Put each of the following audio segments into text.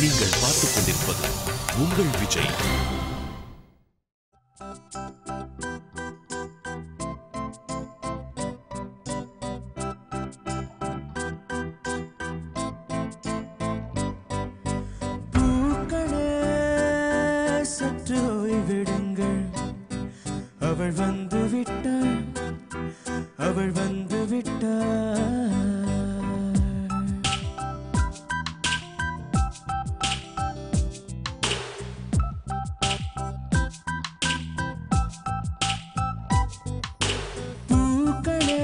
நீங்கள் பார்த்துக் கொண்டிருப்பது உங்கள் விஜய். சற்று ஓய்விடுங்கள், அவள் வந்து விட்டாள், அவள் வந்து விட்டாள். பூக்களே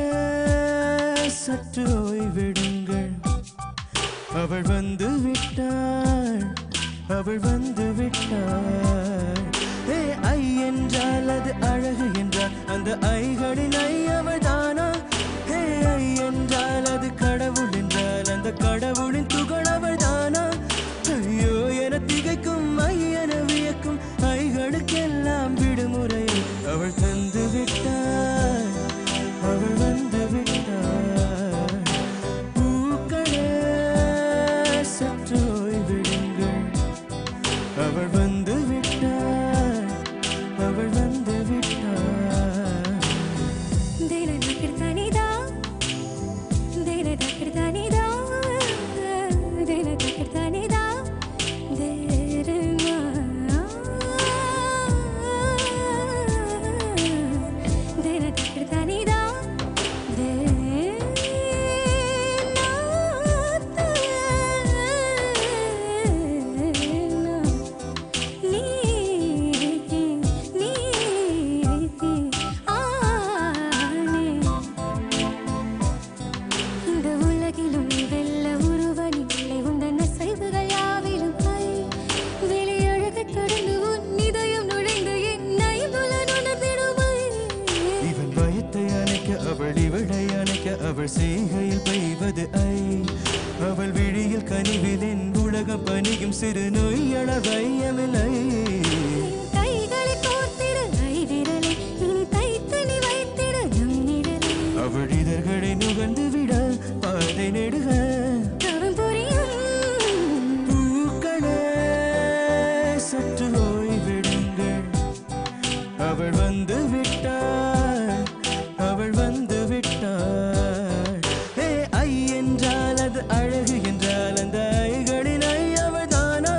சற்று ஓய்விடுங்கள், அவள் வந்து விட்டாள், அவள் வந்து விட்டாள். ஐ என்றால் அது அழகு என்றால் அந்த ஐகளின் ஐ அவள் தானா? ஐ என்றால் அது கடவுள் என்றால் அந்த கடவுளின் துகள் அவள் தானா? ஐயோ என திகைக்கும் ஐ என வியக்கும் ஐகளுக்கெல்லாம் விடுமுறை அவள் தந்து விட்டாள், அவள் வந்து விட்டாள். பூக்களே சற்று ஓய்விடுங்கள், அவள் வந்து விட்டாள், அவள் வந்து விட்டாள். அவள் செய்கையில் பெய்வது ஐ, அவள் விழியில் கனிவிலின் உலகம் பணியும் சிறு நோய் அளவையமில்லை. அவள் இதழ்களை நுகர்ந்து விட பாதை நெடுக. பூக்களே சற்று ஓய்விடுங்கள், அவள் வந்து விட்டாள், அவள் வந்து விட்டாள். அழகு என்றால் அந்த ஐகளின் ஐ அவள் தானா?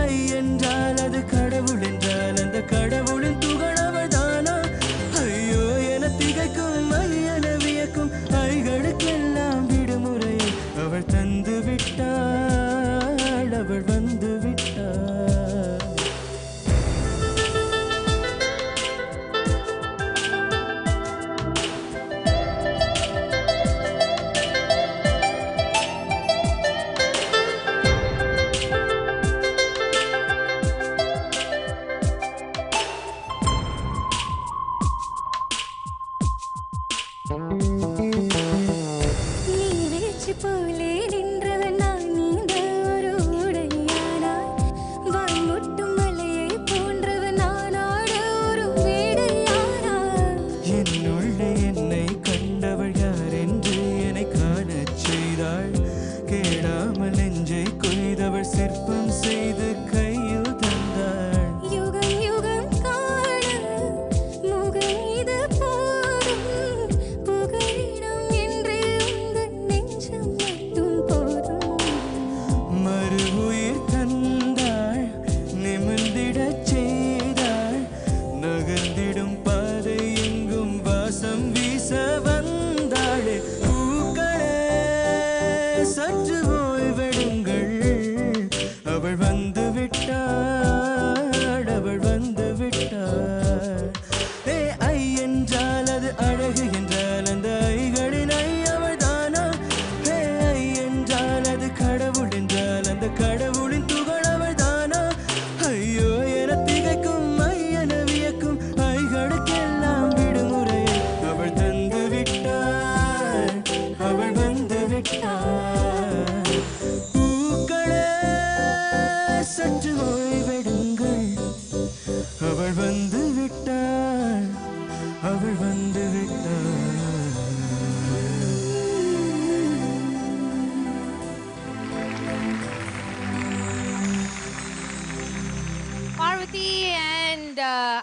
ஐ என்றால் அது கடவுள் என்றால் அந்த கடவுளின் துகள் அவள் தானா? ஐயோ என திகைக்கும் ஐ என வியக்கும் ஐகளுக்கெல்லாம் விடுமுறை அவள் தந்து விட்டாள், அவள் வந்து விட்டாள்.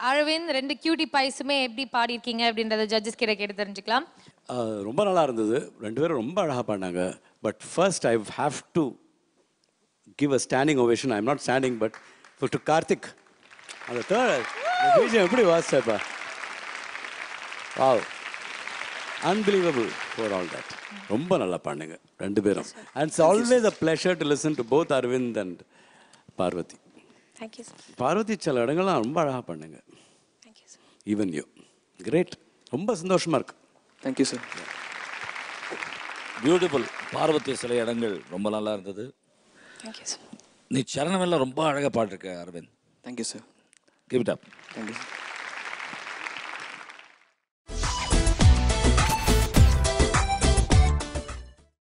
அரவிந்த் 2 கியூட்டி பைஸுமே எப்படி பாடியிருக்கீங்க அப்படின்றத ஜட்ஜஸ் கிட்ட கேட்டு தெரிஞ்சுக்கலாம். ரொம்ப நல்லா இருந்தது. 2 பேரும் ரொம்ப அழகாக பாடினாங்க. But first I have to give a standing ovation. I am not standing but to Karthik. அந்த தேர்ட் பீஜம் எப்படி வாசிச்சப்பா, wow, unbelievable for all that. ரொம்ப நல்லா பாடுங்க 2 பேரும். And it's always a pleasure to listen to both Aravind and Parvathi. Thank you sir. Parvathi சில இடங்கள்லாம் ரொம்ப அழகாக பண்ணுங்க. Thank you sir. Even you great. ரொம்ப சந்தோஷமா இருக்கு. Thank you sir. பியூட்டிஃபுல். பார்வதி சில இடங்கள் ரொம்ப நல்லா இருந்தது. Thank you sir. நீ சரணமெல்லாம் ரொம்ப அழகாக பாடிருக்க Aravind. Thank you sir. Keep it up. Thank you sir.